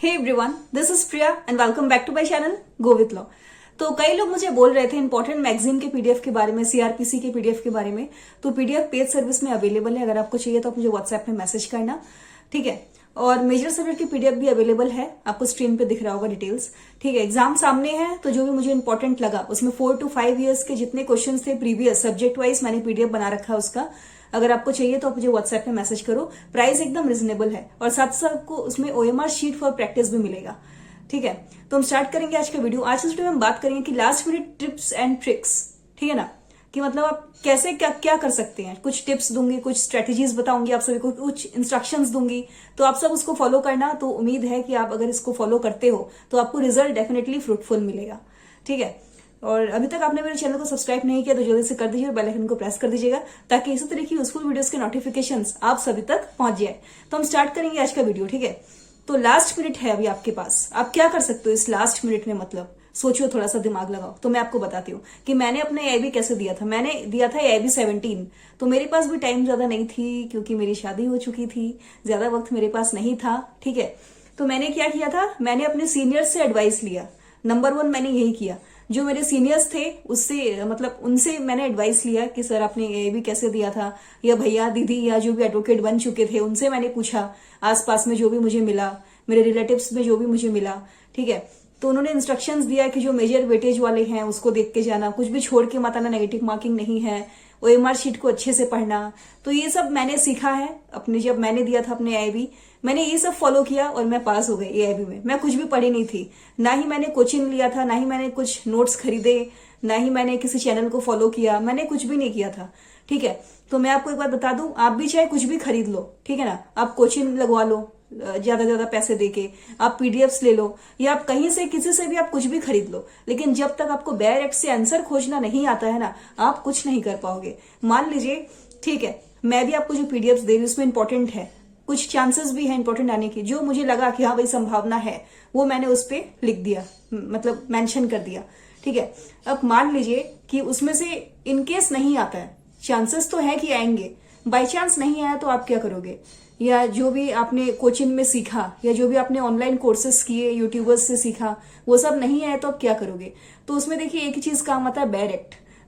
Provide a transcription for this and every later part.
Hey everyone, this is Priya and welcome back to my channel go with law. तो कई लोग मुझे बोल रहे थे इंपॉर्टेंट मैगजीन के पीडीएफ के बारे में, सीआरपीसी के पीडीएफ के बारे में। तो पीडीएफ पेड सर्विस में अवेलेबल है, अगर आपको चाहिए तो आप मुझे व्हाट्सएप में मैसेज करना, ठीक है। और मेजर सब्जेक्ट की पीडीएफ भी अवेलेबल है, आपको स्क्रीन पे दिख रहा होगा डिटेल्स, ठीक है। एग्जाम सामने है तो जो भी मुझे इंपॉर्टेंट लगा उसमें 4 to 5 ईयर्स के जितने क्वेश्चन थे प्रीवियस सब्जेक्ट वाइज मैंने पीडीएफ बना रखा है उसका। अगर आपको चाहिए तो आप मुझे व्हाट्सएप में मैसेज करो। प्राइस एकदम रिजनेबल है और साथ साथ आपको उसमें ओएमआर शीट फॉर प्रैक्टिस भी मिलेगा, ठीक है। तो हम स्टार्ट करेंगे आज का वीडियो। आज इस वीडियो में हम बात करेंगे कि last minute tips and tricks, ठीक है ना, कि मतलब आप कैसे क्या कर सकते हैं। कुछ टिप्स दूंगी, कुछ स्ट्रेटेजीज बताऊंगी आप सभी को, कुछ इंस्ट्रक्शंस दूंगी, तो आप सब उसको फॉलो करना। तो उम्मीद है कि आप अगर इसको फॉलो करते हो तो आपको रिजल्ट डेफिनेटली फ्रूटफुल मिलेगा, ठीक है। और अभी तक आपने मेरे चैनल को सब्सक्राइब नहीं किया तो जल्दी से कर दीजिए और बेल आइकन को प्रेस कर दीजिएगा ताकि इसी तरह की यूजफुल वीडियोस के नोटिफिकेशंस आप सभी तक पहुंच जाए। तो हम स्टार्ट करेंगे आज का वीडियो, ठीक है। तो लास्ट मिनट है अभी आपके पास, आप क्या कर सकते हो इस लास्ट मिनट में, मतलब सोचो, थोड़ा सा दिमाग लगाओ। तो मैं आपको बताती हूँ कि मैंने अपने एआईबी कैसे दिया था। मैंने दिया था एआईबी 17। तो मेरे पास भी टाइम ज्यादा नहीं थी क्योंकि मेरी शादी हो चुकी थी, ज्यादा वक्त मेरे पास नहीं था, ठीक है। तो मैंने क्या किया था, मैंने अपने सीनियर्स से एडवाइस लिया। नंबर 1 मैंने यही किया, जो मेरे सीनियर्स थे उससे, मतलब उनसे मैंने एडवाइस लिया कि सर आपने एआईबी कैसे दिया था, या भैया दीदी या जो भी एडवोकेट बन चुके थे उनसे मैंने पूछा, आसपास में जो भी मुझे मिला, मेरे रिलेटिव्स में जो भी मुझे मिला, ठीक है। तो उन्होंने इंस्ट्रक्शंस दिया कि जो मेजर वेटेज वाले हैं उसको देख के जाना, कुछ भी छोड़ के मत आना, नेगेटिव मार्किंग नहीं है, ओएमआर शीट को अच्छे से पढ़ना। तो ये सब मैंने सीखा है अपने, जब मैंने दिया था अपने एआईबी, मैंने ये सब फॉलो किया और मैं पास हो गई एआईबी में। मैं कुछ भी पढ़ी नहीं थी, ना ही मैंने कोचिंग लिया था, ना ही मैंने कुछ नोट्स खरीदे, ना ही मैंने किसी चैनल को फॉलो किया, मैंने कुछ भी नहीं किया था, ठीक है। तो मैं आपको एक बात बता दूं, आप भी चाहे कुछ भी खरीद लो, ठीक है ना, आप कोचिंग लगवा लो ज्यादा पैसे देके, आप पीडीएफ्स ले लो, या आप कहीं से किसी से भी आप कुछ भी खरीद लो, लेकिन जब तक आपको डायरेक्ट से आंसर खोजना नहीं आता है ना, आप कुछ नहीं कर पाओगे। मान लीजिए, ठीक है, मैं भी आपको जो पीडीएफ्स दे रही हूँ उसमें इंपॉर्टेंट है, कुछ चांसेस भी है इंपॉर्टेंट आने की, जो मुझे लगा कि हाँ भाई संभावना है, वो मैंने उस पर लिख दिया, मतलब मेंशन कर दिया, ठीक है। अब मान लीजिए कि उसमें से इनकेस नहीं आता है, चांसेस तो है कि आएंगे, बाई चांस नहीं आया तो आप क्या करोगे, या जो भी आपने कोचिंग में सीखा या जो भी आपने ऑनलाइन कोर्सेस किए, यूट्यूबर्स से सीखा, वो सब नहीं आया तो आप क्या करोगे। तो उसमें देखिए एक ही चीज काम आता है,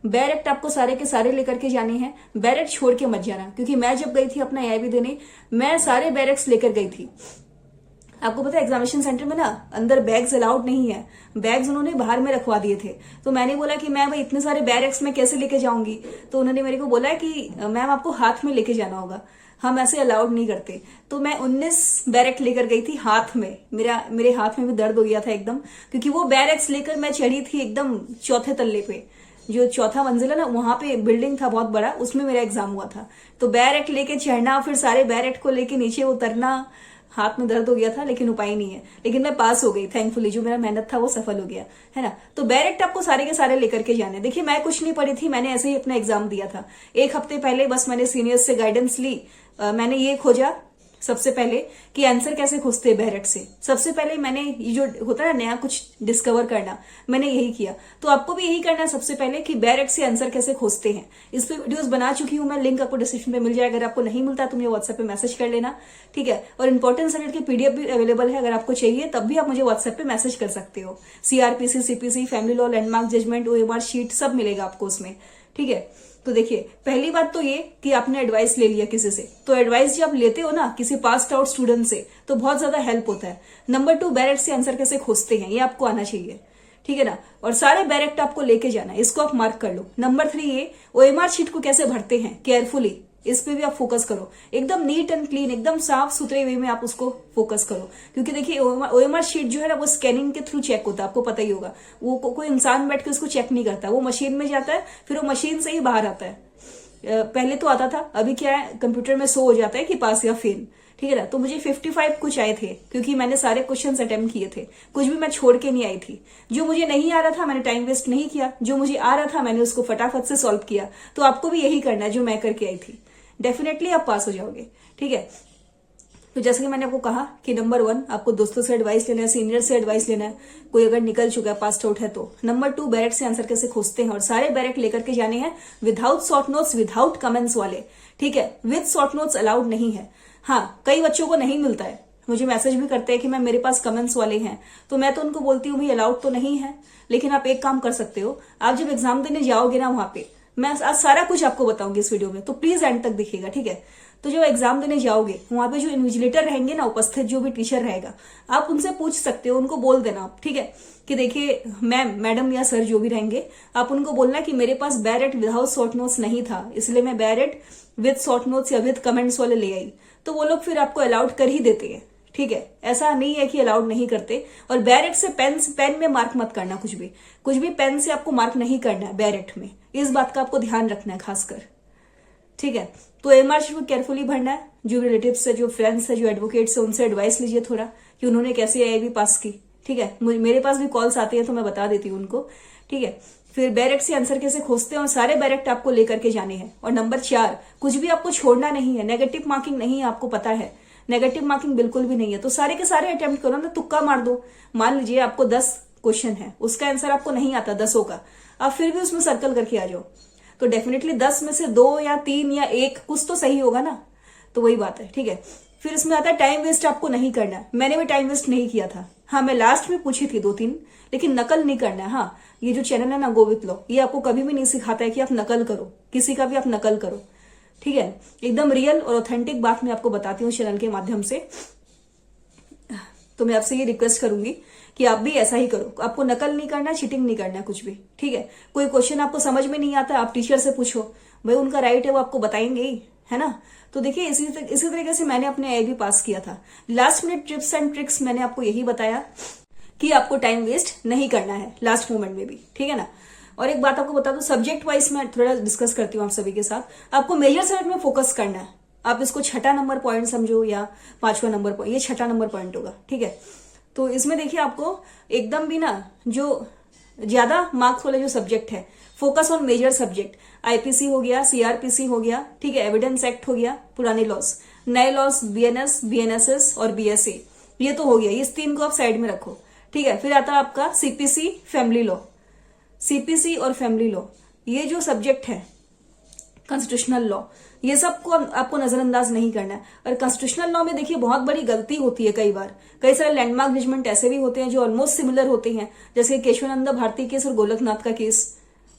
बैरेक्ट आपको सारे के सारे लेकर के जाने हैं, बैरेक्ट छोड़ के मत जाना। क्योंकि मैं जब गई थी अपना एआईबी देने, मैं सारे बैरेक्ट्स लेकर गई थी। आपको पता है एग्जामिनेशन सेंटर में ना अंदर बैग्स अलाउड नहीं है, बैग्स उन्होंने बाहर में रखवा दिए थे। तो मैंने बोला कि मैम इतने सारे बैरेक्स में कैसे लेके जाऊंगी। तो उन्होंने मेरे को बोला कि मैम आपको हाथ में लेके जाना होगा, हम ऐसे अलाउड नहीं करते। तो मैं 19 बैरेक्ट लेकर गई थी हाथ में, मेरे हाथ में भी दर्द हो गया था एकदम, क्योंकि वो बैरेक्स लेकर मैं चढ़ी थी एकदम चौथे तल्ले पे, जो चौथा मंजिल है ना, वहां पे बिल्डिंग था बहुत बड़ा, उसमें मेरा एग्जाम हुआ था। तो बैरेक्ट लेके चढ़ना, फिर सारे बैरेक्ट को लेके नीचे उतरना, हाथ में दर्द हो गया था लेकिन उपाय नहीं है। लेकिन मैं पास हो गई थैंकफुली, जो मेरा मेहनत था वो सफल हो गया, है ना। तो बैरेक्ट आपको सारे के सारे लेकर के जाने। देखिए मैं कुछ नहीं पढ़ी थी, मैंने ऐसे ही अपना एग्जाम दिया था। एक हफ्ते पहले बस मैंने सीनियर्स से गाइडेंस ली, मैंने ये खोजा सबसे पहले कि आंसर कैसे खोजते हैं बैरेक्ट से। सबसे पहले मैंने ये जो होता है नया कुछ डिस्कवर करना, मैंने यही किया। तो आपको भी यही करना है सबसे पहले कि बैरेक्ट से आंसर कैसे खोजते हैं। इस पे वीडियोस बना चुकी हूं मैं, लिंक आपको डिस्क्रिप्शन पे मिल जाएगा। अगर आपको नहीं मिलता तो मुझे व्हाट्सएप पे मैसेज कर लेना, ठीक है। और इंपॉर्टेंट सब्जेक्ट की पीडीएफ भी अवेलेबल है, अगर आपको चाहिए तब भी आप मुझे व्हाट्सएप पे मैसेज कर सकते हो। CrPC, CPC, family law, landmark judgment, OMR sheet सब मिलेगा आपको उसमें, ठीक है। तो देखिए पहली बात तो ये कि आपने एडवाइस ले लिया किसी से, तो एडवाइस जब लेते हो ना किसी पास्ड आउट स्टूडेंट से तो बहुत ज्यादा हेल्प होता है। नंबर 2, बैरेक्ट से आंसर कैसे खोजते हैं ये आपको आना चाहिए, ठीक है ना। और सारे बैरेक्ट आपको लेके जाना है, इसको आप मार्क कर लो। नंबर 3 ये ओएमआर शीट को कैसे भरते हैं केयरफुली, इस पे भी आप फोकस करो। एकदम नीट एंड क्लीन, एकदम साफ सुथरे वे में आप उसको फोकस करो। क्योंकि देखिए ओएमआर शीट जो है ना वो स्कैनिंग के थ्रू चेक होता है, आपको पता ही होगा। वो कोई इंसान बैठ के उसको चेक नहीं करता, वो मशीन में जाता है, फिर वो मशीन से ही बाहर आता है। पहले तो आता था, अभी क्या है कंप्यूटर में शो हो जाता है कि पास या फेल, ठीक है ना। तो मुझे 55 कुछ आए थे क्योंकि मैंने सारे क्वेश्चंस अटेम्प्ट किए थे, कुछ भी मैं छोड़ के नहीं आई थी। जो मुझे नहीं आ रहा था मैंने टाइम वेस्ट नहीं किया, जो मुझे आ रहा था मैंने उसको फटाफट से सॉल्व किया। तो आपको भी यही करना है जो मैं करके आई थी, डेफिनेटली आप पास हो जाओगे, ठीक है। तो जैसे कि मैंने आपको कहा कि नंबर 1 आपको दोस्तों से एडवाइस लेना है, सीनियर से एडवाइस लेना है, कोई अगर निकल चुका है पास आउट है तो। नंबर 2 बैरेक्ट से आंसर कैसे खोजते हैं, और सारे बैरेक्ट लेकर के जाने हैं without short notes, without comments वाले, ठीक है। विद शॉर्ट नोट्स अलाउड नहीं है। हाँ कई बच्चों को नहीं मिलता है, मुझे मैसेज भी करते हैं कि मैम मेरे पास कमेंट्स वाले हैं, तो मैं तो उनको बोलती हूँ भाई अलाउड तो नहीं है, लेकिन आप एक काम कर सकते हो, आप जब एग्जाम देने जाओगे ना वहां पे, मैं आज सारा कुछ आपको बताऊंगी इस वीडियो में, तो प्लीज एंड तक दिखिएगा, ठीक है। तो जब एग्जाम देने जाओगे वहां पे जो इन्विजिलेटर रहेंगे ना, उपस्थित जो भी टीचर रहेगा, आप उनसे पूछ सकते हो, उनको बोल देना आप, ठीक है, कि देखिए मैम, मैडम या सर जो भी रहेंगे, आप उनको बोलना कि मेरे पास बैरेट विदाउट शॉर्ट नोट्स नहीं था, इसलिए मैं बैरेट विद शॉर्ट नोट्स या विद कमेंट्स वाले ले आई, तो वो लोग फिर आपको अलाउड कर ही देते हैं, ठीक है। ऐसा नहीं है कि अलाउड नहीं करते। और बैरेट से पेन में मार्क मत करना, कुछ भी पेन से आपको मार्क नहीं करना है बैरेट में, इस बात का आपको ध्यान रखना है खासकर, ठीक है। तो एमआर शीट को केयरफुली भरना है, जो रिलेटिव्स है, जो फ्रेंड्स है, जो एडवोकेट्स है, उनसे एडवाइस लीजिए थोड़ा कि उन्होंने कैसे आईआईबी पास की, ठीक है। मेरे पास भी कॉल्स आती है तो मैं बता देती हूँ उनको, ठीक है। फिर बैरेट से आंसर कैसे खोजते हैं, और सारे बैरेट आपको लेकर के जाने हैं। और नंबर 4, कुछ भी आपको छोड़ना नहीं है, नेगेटिव मार्किंग नहीं है, आपको पता है नेगेटिव मार्किंग बिल्कुल भी नहीं है, तो सारे के सारे अटेम्प्ट करो ना, तुक्का मार दो। मान लीजिए आपको 10 क्वेश्चन है, उसका आंसर आपको नहीं आता 10 का, आप फिर भी उसमें सर्कल करके आ जाओ, तो डेफिनेटली 10 में से 2 या 3 या 1 कुछ तो सही होगा ना, तो वही बात है, ठीक है। फिर इसमें आता है टाइम वेस्ट आपको नहीं करना है। मैंने भी टाइम वेस्ट नहीं किया था, हाँ मैं लास्ट में पूछी थी 2-3, लेकिन नकल नहीं करना है। हाँ, ये जो चैनल है ना गो विथ लॉ, ये आपको कभी भी नहीं सिखाता है कि आप नकल करो, किसी का भी आप नकल करो, ठीक है। एकदम रियल और ऑथेंटिक बात मैं आपको बताती हूँ चैनल के माध्यम से। तो मैं आपसे ये रिक्वेस्ट करूंगी कि आप भी ऐसा ही करो, आपको नकल नहीं करना, चीटिंग नहीं करना कुछ भी, ठीक है। कोई क्वेश्चन आपको समझ में नहीं आता, आप टीचर से पूछो, भाई उनका राइट है, वो आपको बताएंगे ही, है ना। तो देखिए इसी तरीके से मैंने अपने आईआईबी पास किया था। Last minute tips and tricks मैंने आपको यही बताया कि आपको टाइम वेस्ट नहीं करना है लास्ट मोमेंट में भी, ठीक है ना। और एक बात आपको बता दूं, सब्जेक्ट वाइज मैं थोड़ा डिस्कस करती हूँ आप सभी के साथ। आपको मेजर सब्जेक्ट में फोकस करना है, आप इसको 6ठा नंबर पॉइंट समझो या 5वां नंबर पॉइंट, ये 6ठा नंबर पॉइंट होगा, ठीक है। तो इसमें देखिए आपको एकदम भी ना, जो ज्यादा मार्क्स वाले जो सब्जेक्ट है, focus on major subject, IPC हो गया, सीआरपीसी हो गया, ठीक है, एविडेंस एक्ट हो गया, पुराने लॉस, नए लॉस, बीएनएस, बीएनएसएस और बीएसए, ये तो हो गया, इस 3 को आप साइड में रखो, ठीक है। फिर आता है आपका सीपीसी, फैमिली लॉ, सीपीसी और फैमिली लॉ, ये जो सब्जेक्ट है, कॉन्स्टिट्यूशनल लॉ, ये सबको आपको नजरअंदाज नहीं करना है। और कॉन्स्टिट्यूशनल लॉ में देखिए बहुत बड़ी गलती होती है कई बार, कई सारे लैंडमार्क जजमेंट ऐसे भी होते हैं जो ऑलमोस्ट सिमिलर होते हैं, जैसे केशवानंद भारती केस और गोलकनाथ का केस,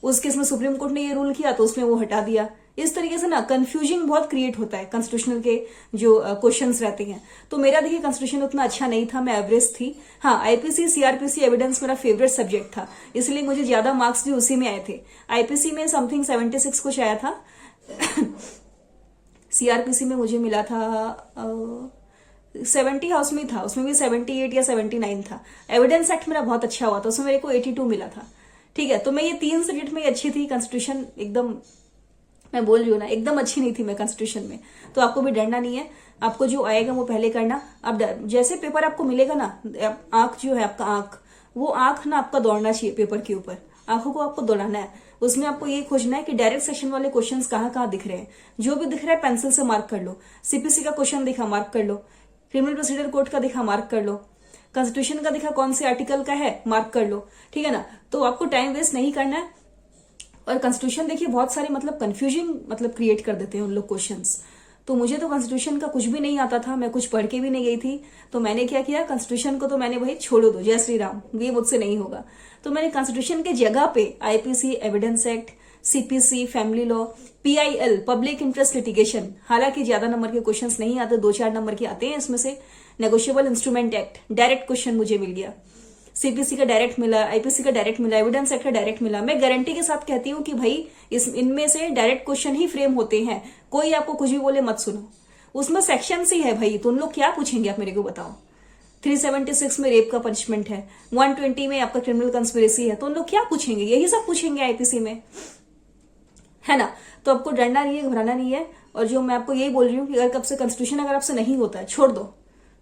उस केस में सुप्रीम कोर्ट ने ये रूल किया तो उसमें वो हटा दिया। इस तरीके से ना कंफ्यूजिंग बहुत क्रिएट होता है कॉन्स्टिट्यूशनल के जो क्वेश्चंस रहते हैं। तो मेरा देखिए कॉन्स्टिट्यूशन उतना अच्छा नहीं था, मैं एवरेज थी। हाँ, आईपीसी, सीआरपीसी, एविडेंस मेरा फेवरेट सब्जेक्ट था, इसलिए मुझे ज्यादा मार्क्स भी उसी में आए थे। आईपीसी में समथिंग 76 कुछ आया था सीआरपीसी में मुझे मिला था 70 हाउस में था, उसमें भी 78 या 79 था। एविडेंस एक्ट मेरा बहुत अच्छा हुआ था, उसमें मेरे को 82 मिला था, ठीक है। तो मैं ये 3 सब्जेक्ट में अच्छी थी। कॉन्स्टिट्यूशन एकदम, मैं बोल रही हूँ ना, एकदम अच्छी नहीं थी मैं कॉन्स्टिट्यूशन में। तो आपको भी डरना नहीं है, आपको जो आएगा वो पहले करना। अब जैसे पेपर आपको मिलेगा ना, आंख जो है आपका आंख, वो आंख ना आपका दौड़ना चाहिए पेपर के ऊपर, आंखों को आपको दौड़ाना है। उसमें आपको ये खोजना है कि डायरेक्ट सेशन वाले क्वेश्चंस कहाँ कहाँ दिख रहे हैं, जो भी दिख रहा है पेंसिल से मार्क कर लो। सीपीसी का क्वेश्चन दिखा, मार्क कर लो। क्रिमिनल प्रोसीजर कोड का दिखा, मार्क कर लो। कॉन्स्टिट्यूशन का दिखा, कौन से आर्टिकल का है, मार्क कर लो, ठीक है ना। तो आपको टाइम वेस्ट नहीं करना है। और कॉन्स्टिट्यूशन देखिए बहुत सारे कंफ्यूजिंग क्रिएट कर देते हैं उन लोग क्वेश्चंस। तो मुझे तो कॉन्स्टिट्यूशन का कुछ भी नहीं आता था, मैं कुछ पढ़ के भी नहीं गई थी। तो मैंने क्या किया, कॉन्स्टिट्यूशन को तो मैंने भाई छोड़ो दो, जय श्री राम, ये मुझसे नहीं होगा। तो मैंने कॉन्स्टिट्यूशन के जगह पे IPC, evidence act, CPC, family law, PIL, public interest litigation, हालांकि ज्यादा नंबर के क्वेश्चंस नहीं आते, 2-4 नंबर के आते हैं इसमें से। Negotiable instrument act, direct question मुझे मिल गया। सीपीसी का डायरेक्ट मिला, आईपीसी का डायरेक्ट मिला, एविडेंस एक्ट का डायरेक्ट मिला। मैं गारंटी के साथ कहती हूँ कि भाई इनमें से डायरेक्ट क्वेश्चन ही फ्रेम होते हैं, कोई आपको कुछ भी बोले मत सुनो। उसमें सेक्शन ही है भाई, तो उन लोग क्या पूछेंगे आप मेरे को बताओ। 376 में रेप का पनिशमेंट है, 120 में आपका क्रिमिनल कंस्पिरेसी है, तो उन लोग क्या पूछेंगे, यही सब पूछेंगे आईपीसी में, है ना। तो आपको डरना नहीं है, घबराना नहीं है। और जो मैं आपको यही बोल रही हूँ कि अगर कब से कॉन्स्टिट्यूशन अगर आपसे नहीं होता है, छोड़ दो।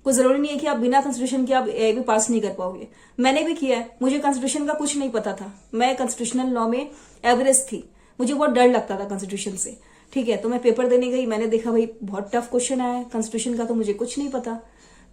कोई जरूरी नहीं है कि आप बिना कॉन्स्टिट्यूशन के आप एआईबी पास नहीं कर पाओगे। मैंने भी किया है, मुझे कॉन्स्टिट्यूशन का कुछ नहीं पता था, मैं कॉन्स्टिट्यूशनल लॉ में एवरेज थी, मुझे बहुत डर लगता था कॉन्स्टिट्यूशन से, ठीक है। तो मैं पेपर देने गई, मैंने देखा भाई बहुत टफ क्वेश्चन आया है कॉन्स्टिट्यूशन का, तो मुझे कुछ नहीं पता,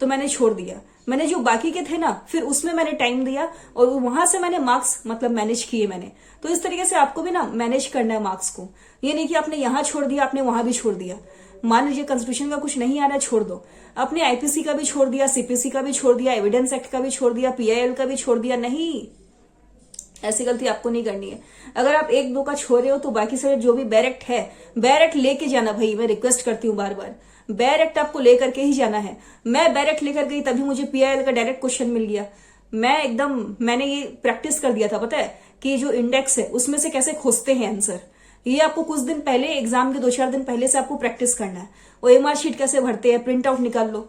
तो मैंने छोड़ दिया। मैंने जो बाकी के थे ना, फिर उसमें मैंने टाइम दिया और वहां से मैंने मार्क्स मैनेज किए मैंने। तो इस तरीके से आपको भी ना मैनेज करना है मार्क्स को, ये नहीं कि आपने यहां छोड़ दिया, आपने वहां भी छोड़ दिया। मान लीजिए कॉन्स्टिट्यूशन का कुछ नहीं आ रहा है, छोड़ दो। अपने आईपीसी का भी छोड़ दिया, सीपीसी का भी छोड़ दिया, एविडेंस एक्ट का भी छोड़ दिया, पीआईएल का भी छोड़ दिया, नहीं, ऐसी गलती आपको नहीं करनी है। अगर आप एक दो का छोड़ रहे हो तो बाकी सारे जो भी बैरेक्ट है, बैरेक्ट लेके जाना भाई, मैं रिक्वेस्ट करती हूँ बार बार, बैरेक्ट आपको लेकर के ही जाना है। मैं बैरेक्ट लेकर गई तभी मुझे पीआईएल का डायरेक्ट क्वेश्चन मिल गया। मैंने ये प्रैक्टिस कर दिया था, पता है कि जो इंडेक्स है उसमें से कैसे खोजते हैं आंसर, ये आपको कुछ दिन पहले, एग्जाम के 2-4 दिन पहले से आपको प्रैक्टिस करना है। ओएमआर शीट कैसे भरते हैं, प्रिंट आउट निकाल लो,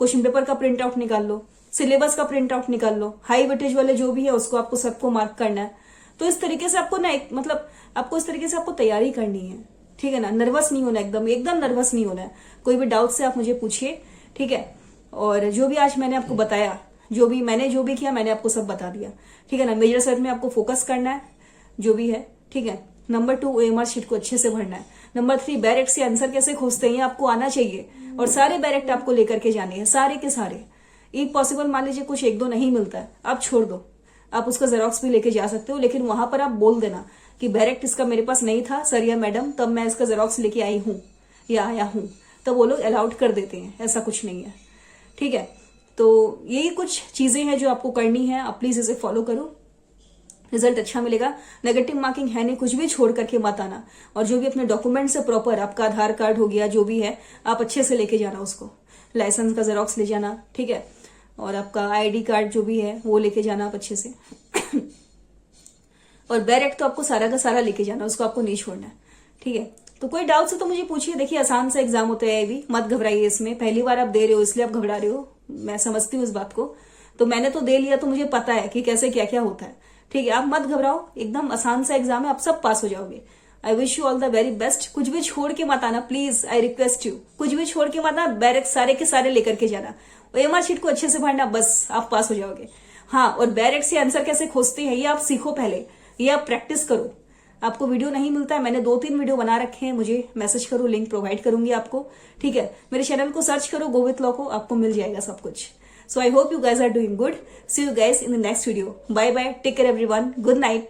क्वेश्चन पेपर का प्रिंट आउट निकाल लो, सिलेबस का प्रिंट आउट निकाल लो, हाई वेटेज वाले जो भी है उसको आपको सबको मार्क करना है। तो इस तरीके से आपको ना मतलब आपको इस तरीके से आपको तैयारी करनी है, ठीक है ना। नर्वस नहीं होना, एकदम नर्वस नहीं होना है। कोई भी डाउट से आप मुझे पूछिए, ठीक है। और जो भी आज मैंने आपको बताया, जो भी किया मैंने आपको सब बता दिया, ठीक है ना। मेजर सेट में आपको फोकस करना है जो भी है, ठीक है। नंबर 2, ओएमआर शीट को अच्छे से भरना है। नंबर 3, बैरेक्ट से आंसर कैसे खोजते हैं आपको आना चाहिए, और सारे बैरेक्ट आपको लेकर के जाने हैं, सारे के सारे। एक पॉसिबल मान लीजिए कुछ 1-2 नहीं मिलता है, आप छोड़ दो, आप उसका जेरोक्स भी लेके जा सकते हो, लेकिन वहां पर आप बोल देना कि बैरेक्ट इसका मेरे पास नहीं था सर या मैडम, तब मैं इसका जेरोक्स लेके आई हूं या आया हूं, तब वो लोग अलाउड कर देते हैं, ऐसा कुछ नहीं है, ठीक है। तो यही कुछ चीजें हैं जो आपको करनी है, आप प्लीज इसे फॉलो करो, रिजल्ट अच्छा मिलेगा। नेगेटिव मार्किंग है नहीं, कुछ भी छोड़ करके मत आना। और जो भी अपने डॉक्यूमेंट से प्रॉपर, आपका आधार कार्ड हो गया, जो भी है आप अच्छे से लेके जाना उसको, लाइसेंस का जेरोक्स ले जाना, ठीक है। और आपका आईडी कार्ड जो भी है वो लेके जाना आप अच्छे से। और बैरेक्ट तो आपको सारा का सारा लेके जाना, उसको आपको नहीं छोड़ना है, ठीक है। तो कोई डाउट है तो मुझे पूछिए। देखिए आसान सा एग्जाम होता है, ये भी मत घबराइए इसमें, पहली बार आप दे रहे हो इसलिए आप घबरा रहे हो, मैं समझती हूँ इस बात को। तो मैंने तो दे लिया तो मुझे पता है कि कैसे क्या क्या होता है, ठीक है। आप मत घबराओ, एकदम आसान सा एग्जाम है, आप सब पास हो जाओगे। I wish you all the very best. कुछ भी छोड़ के मत आना प्लीज, आई रिक्वेस्ट यू, कुछ भी छोड़ के मत आना, बैरेक्ट सारे के सारे लेकर के जाना। ओएमआर शीट को अच्छे से भरना, बस आप पास हो जाओगे। हाँ, और बैरेक्ट से आंसर कैसे खोजते हैं ये आप सीखो पहले, ये आप प्रैक्टिस करो। आपको वीडियो नहीं मिलता है, मैंने 2-3 वीडियो बना रखे हैं, मुझे मैसेज करो, लिंक प्रोवाइड करूंगी आपको, ठीक है। मेरे चैनल को सर्च करो गो विथ लॉ को, आपको मिल जाएगा सब कुछ। So I hope you guys are doing good. See you guys in the next video. Bye bye. Take care everyone. Good night.